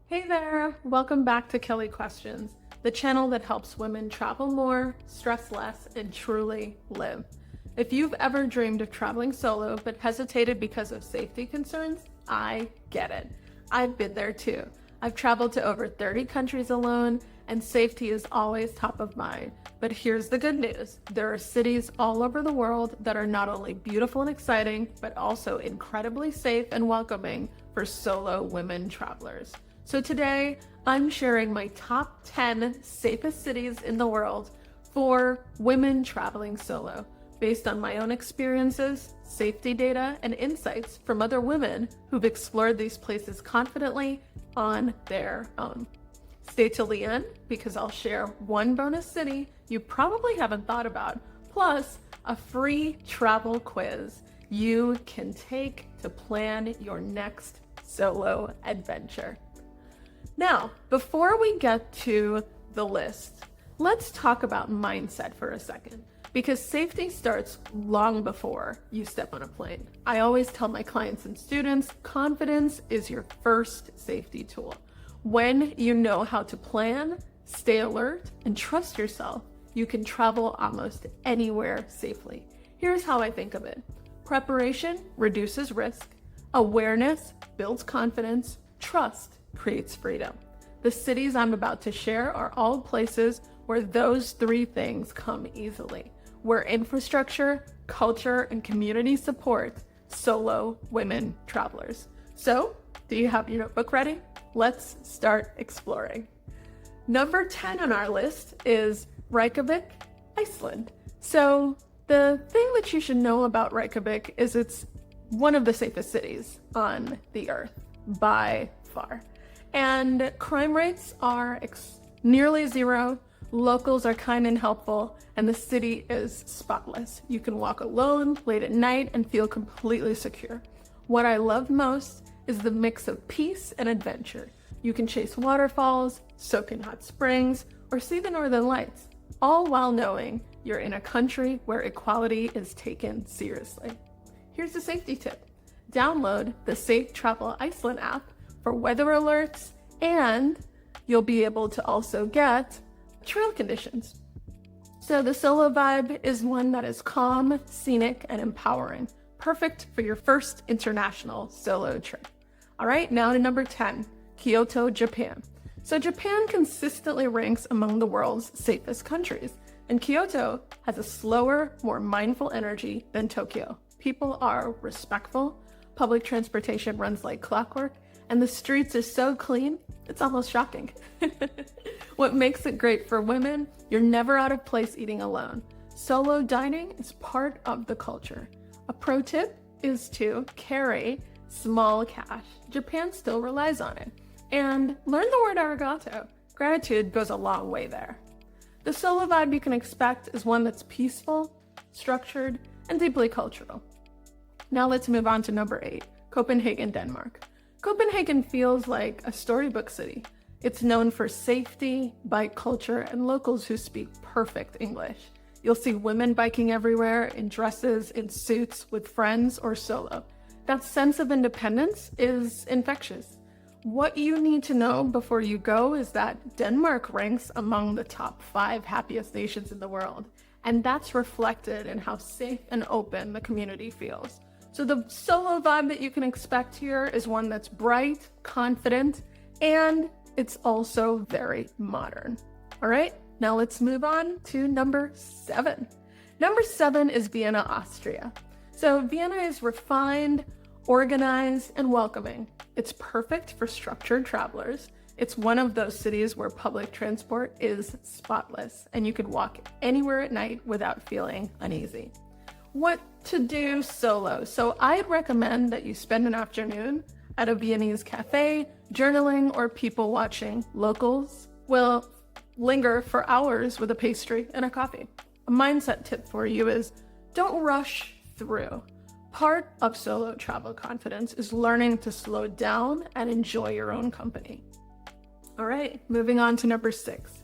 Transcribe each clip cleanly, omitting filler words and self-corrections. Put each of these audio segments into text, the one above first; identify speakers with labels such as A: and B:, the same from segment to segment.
A: Hey there, welcome back to Kelly Questions, the channel that helps women travel more, stress less, and truly live. If you've ever dreamed of traveling solo but hesitated because of safety concerns, I get it. I've been there too. I've traveled to over 30 countries alone, and safety is always top of mind. But here's the good news. There are cities all over the world that are not only beautiful and exciting, but also incredibly safe and welcoming for solo women travelers. So today, I'm sharing my top 10 safest cities in the world for women traveling solo, based on my own experiences, safety data, and insights from other women who've explored these places confidently on their own. Stay till the end because I'll share one bonus city you probably haven't thought about, plus a free travel quiz you can take to plan your next solo adventure. Now, before we get to the list, let's talk about mindset for a second, because safety starts long before you step on a plane. I always tell my clients and students, confidence is your first safety tool. When you know how to plan, stay alert, and trust yourself, you can travel almost anywhere safely. Here's how I think of it. Preparation reduces risk, awareness builds confidence, trust creates freedom. The cities I'm about to share are all places where those three things come easily, where infrastructure, culture, and community support solo women travelers. So, do you have your notebook ready? Let's start exploring. Number 10 on our list is Reykjavik, Iceland. So, the thing that you should know about Reykjavik is it's one of the safest cities on the earth by far. And crime rates are nearly zero, locals are kind and helpful, and the city is spotless. You can walk alone late at night and feel completely secure. What I love most is the mix of peace and adventure. You can chase waterfalls, soak in hot springs, or see the northern lights, all while knowing you're in a country where equality is taken seriously. Here's a safety tip. Download the Safe Travel Iceland app for weather alerts, and you'll be able to also get trail conditions. So the solo vibe is one that is calm, scenic, and empowering, perfect for your first international solo trip. All right, now to number 10, Kyoto, Japan. So Japan consistently ranks among the world's safest countries, and Kyoto has a slower, more mindful energy than Tokyo. People are respectful, public transportation runs like clockwork, and the streets are so clean, it's almost shocking. What makes it great for women, you're never out of place eating alone. Solo dining is part of the culture. A pro tip is to carry small cash. Japan still relies on it. And learn the word arigato. Gratitude goes a long way there. The solo vibe you can expect is one that's peaceful, structured, and deeply cultural. Now let's move on to number 8, Copenhagen, Denmark. Copenhagen feels like a storybook city. It's known for safety, bike culture, and locals who speak perfect English. You'll see women biking everywhere in dresses, in suits, with friends, or solo. That sense of independence is infectious. What you need to know before you go is that Denmark ranks among the top 5 happiest nations in the world, and that's reflected in how safe and open the community feels. So the solo vibe that you can expect here is one that's bright, confident, and it's also very modern. All right, now let's move on to number 7. Number 7 is Vienna, Austria. So Vienna is refined, organized, and welcoming. It's perfect for structured travelers. It's one of those cities where public transport is spotless, and you can walk anywhere at night without feeling uneasy. What to do solo? So I'd recommend that you spend an afternoon at a Viennese cafe, journaling or people watching. Locals will linger for hours with a pastry and a coffee. A mindset tip for you is don't rush through. Part of solo travel confidence is learning to slow down and enjoy your own company. All right, moving on to number 6,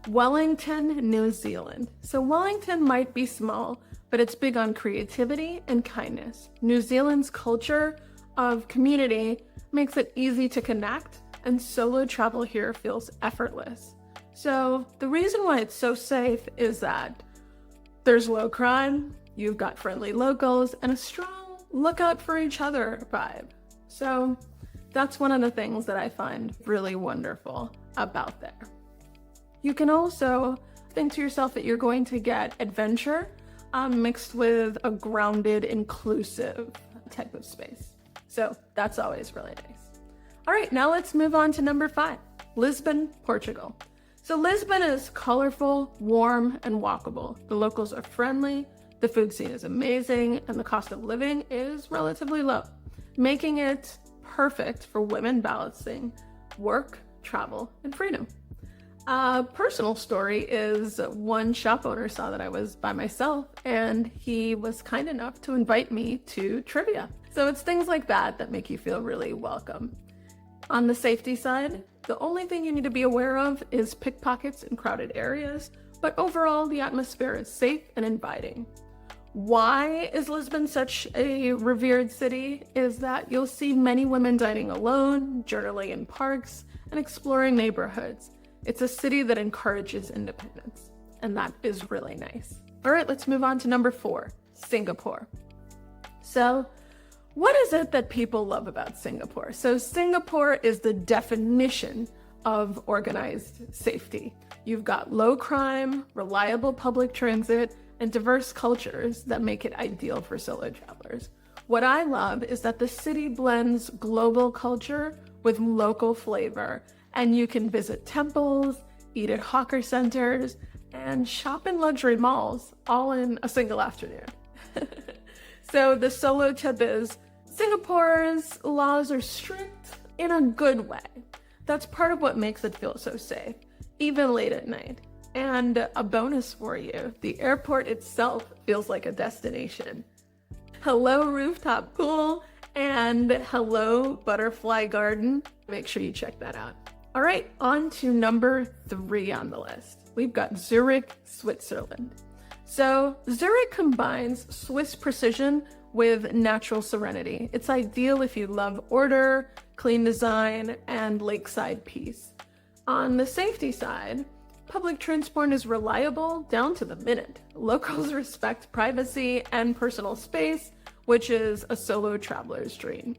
A: Wellington, New Zealand. So Wellington might be small, but it's big on creativity and kindness. New Zealand's culture of community makes it easy to connect and solo travel here feels effortless. So the reason why it's so safe is that there's low crime, you've got friendly locals, and a strong look out for each other vibe. So that's one of the things that I find really wonderful about there. You can also think to yourself that you're going to get adventure mixed with a grounded, inclusive type of space. So that's always really nice. All right, now let's move on to number 5, Lisbon, Portugal. So Lisbon is colorful, warm, and walkable. The locals are friendly, the food scene is amazing, and the cost of living is relatively low, making it perfect for women balancing work, travel, and freedom. A personal story is one shop owner saw that I was by myself, and he was kind enough to invite me to trivia. So it's things like that that make you feel really welcome. On the safety side, the only thing you need to be aware of is pickpockets in crowded areas, but overall the atmosphere is safe and inviting. Why is Lisbon such a revered city? Is that you'll see many women dining alone, journaling in parks, and exploring neighborhoods. It's a city that encourages independence, and that is really nice. All right, let's move on to number 4, Singapore. So, what is it that people love about Singapore? So Singapore is the definition of organized safety. You've got low crime, reliable public transit, and diverse cultures that make it ideal for solo travelers. What I love is that the city blends global culture with local flavor, and you can visit temples, eat at hawker centers, and shop in luxury malls all in a single afternoon. So the solo tip is Singapore's laws are strict in a good way. That's part of what makes it feel so safe, even late at night. And a bonus for you, the airport itself feels like a destination. Hello rooftop pool and hello butterfly garden. Make sure you check that out. All right, on to number 3 on the list. We've got Zurich, Switzerland. So Zurich combines Swiss precision with natural serenity. It's ideal if you love order, clean design, and lakeside peace. On the safety side, public transport is reliable down to the minute. Locals respect privacy and personal space, which is a solo traveler's dream.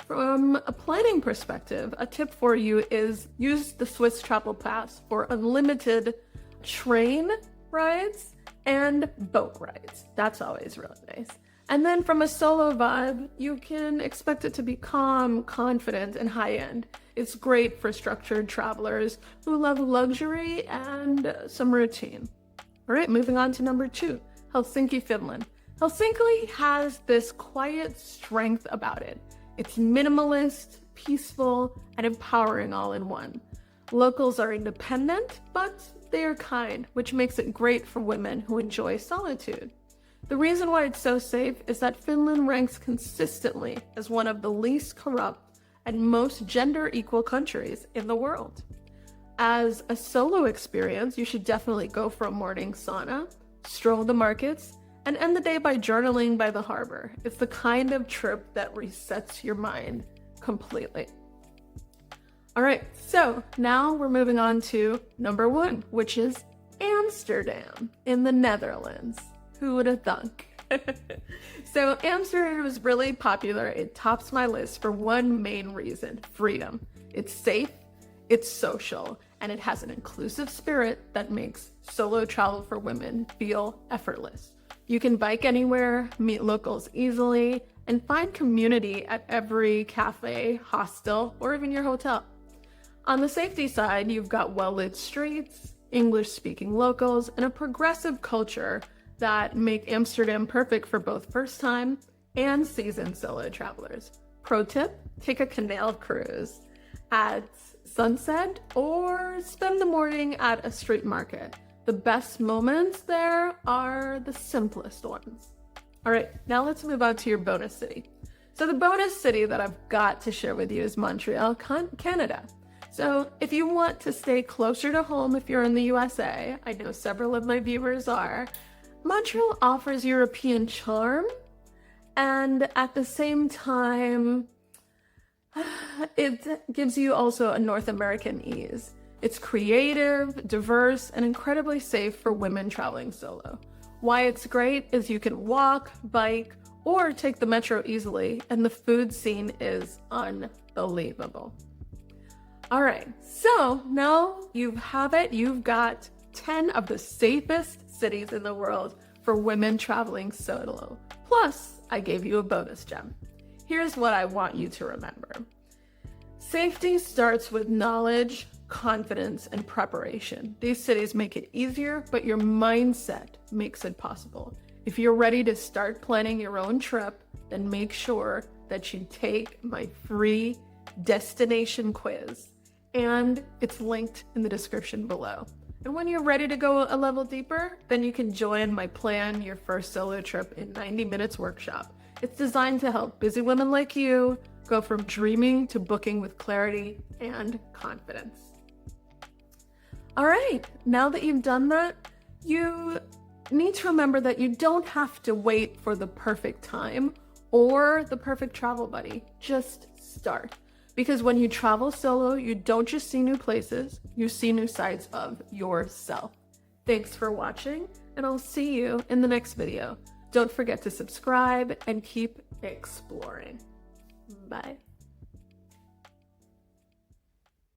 A: From a planning perspective, a tip for you is use the Swiss Travel Pass for unlimited train rides and boat rides. That's always really nice. And then from a solo vibe, you can expect it to be calm, confident, and high-end. It's great for structured travelers who love luxury and some routine. All right, moving on to number 2, Helsinki, Finland. Helsinki has this quiet strength about it. It's minimalist, peaceful, and empowering all in one. Locals are independent, but they are kind, which makes it great for women who enjoy solitude. The reason why it's so safe is that Finland ranks consistently as one of the least corrupt and most gender equal countries in the world. As a solo experience, you should definitely go for a morning sauna, stroll the markets, and end the day by journaling by the harbor. It's the kind of trip that resets your mind completely. All right, so now we're moving on to number 1, which is Amsterdam in the Netherlands. Who would have thunk? So Amsterdam is really popular. It tops my list for one main reason: freedom. It's safe, it's social, and it has an inclusive spirit that makes solo travel for women feel effortless. You can bike anywhere, meet locals easily, and find community at every cafe, hostel, or even your hotel. On the safety side, you've got well-lit streets, English-speaking locals, and a progressive culture that make Amsterdam perfect for both first-time and seasoned solo travelers. Pro tip, take a canal cruise at sunset or spend the morning at a street market. The best moments there are the simplest ones. All right, now let's move on to your bonus city. So the bonus city that I've got to share with you is Montreal, Canada. So if you want to stay closer to home if you're in the USA, I know several of my viewers are, Montreal offers European charm and at the same time It gives you also a North American ease. It's creative, diverse, and incredibly safe for women traveling solo. Why it's great is you can walk, bike, or take the metro easily, and the food scene is unbelievable. All right, so now you have it. You've got 10 of the safest cities in the world for women traveling solo. Plus, I gave you a bonus gem. Here's what I want you to remember. Safety starts with knowledge, confidence, and preparation. These cities make it easier, but your mindset makes it possible. If you're ready to start planning your own trip, then make sure that you take my free destination quiz, and it's linked in the description below. And when you're ready to go a level deeper, then you can join my Plan Your First Solo Trip in 90 Minutes workshop. It's designed to help busy women like you go from dreaming to booking with clarity and confidence. All right, now that you've done that, you need to remember that you don't have to wait for the perfect time or the perfect travel buddy. Just start. Because when you travel solo, you don't just see new places, you see new sides of yourself. Thanks for watching, and I'll see you in the next video. Don't forget to subscribe and keep exploring. Bye.